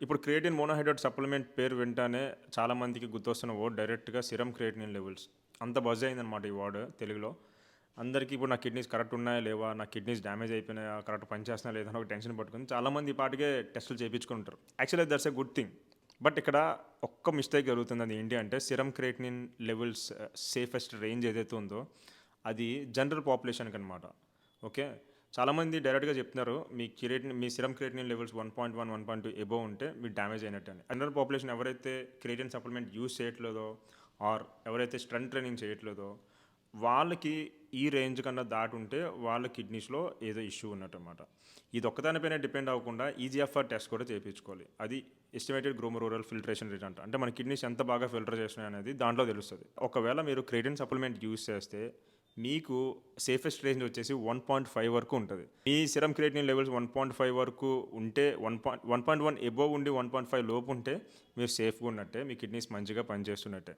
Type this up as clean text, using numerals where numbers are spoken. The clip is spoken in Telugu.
ఇప్పుడు క్రియేటిన్ మోనోహైడ్రేట్ సప్లిమెంట్ పేరు వింటానే చాలామందికి గుర్తొస్తున్న వర్డ్ డైరెక్ట్‌గా సిరమ్ క్రియేటినిన్ లెవెల్స్. అంత బజ్ అయిందనమాట ఈ వర్డ్ తెలుగులో. అందరికీ ఇప్పుడు నా కిడ్నీస్ కరెక్ట్ ఉన్నాయా? లేవా? నా కిడ్నీస్ డ్యామేజ్ అయిపోయినాయా? కరెక్ట్ పనిచేస్తున్నాయా? లేదా? అని ఒక టెన్షన్ పట్టుకొని చాలామంది ఈ పాటికే టెస్టులు చేపించుకుంటారు. Actually that's a good thing. But ఇక్కడ ఒక్క మిస్టేక్ జరుగుతుంది. అది ఏంటి అంటే serum creatinine levels safest range ఏదైతే ఉందో అది జనరల్ పాపులేషన్‌కనమాట. ఓకే. చాలామంది డైరెక్ట్‌గా చెప్తున్నారు. మీ సిరమ్ క్రియేటినిన్ లెవెల్స్ 1.1, 1.2 అబోవ్ ఉంటే మీరు డ్యామేజ్ అయినట్టు అని. జనరల్ పాపులేషన్ ఎవరైతే క్రియేటిన్ సప్లిమెంట్ యూజ్ చేయట్లేదో ఆర్ ఎవరైతే స్ట్రెంత్ ట్రైనింగ్ చేయట్లేదో వాళ్ళకి ఈ రేంజ్ కన్నా దాటి ఉంటే వాళ్ళ కిడ్నీస్‌లో ఏదో ఇష్యూ ఉన్నట్టనమాట. ఇది ఒక్కదానిపైనే డిపెండ్ అవ్వకుండా ఈజీఎఫ్ఆర్ టెస్ట్ కూడా చేపించుకోవాలి. అది ఎస్టిమేటెడ్ గ్లోమెరులర్ ఫిల్ట్రేషన్ రేట్ అంట. అంటే మన కిడ్నీస్ ఎంత బాగా ఫిల్టర్ చేస్తున్నాయి అనేది దాంట్లో తెలుస్తది. ఒకవేళ మీరు క్రియేటిన్ సప్లిమెంట్ యూజ్ చేస్తే మీకు సేఫెస్ట్ రేంజ్ వచ్చేసి 1.5 వరకు ఉంటది. మీ సిరమ్ క్రియేటినిన్ లెవెల్స్ 1.5 వరకు ఉంటే 1.1 అబోవ్ ఉండి 1.5 లోపు ఉంటే మీరు సేఫ్‌గా ఉన్నట్టే. మీ కిడ్నీస్ మంచిగా పనిచేస్తున్నట్టే.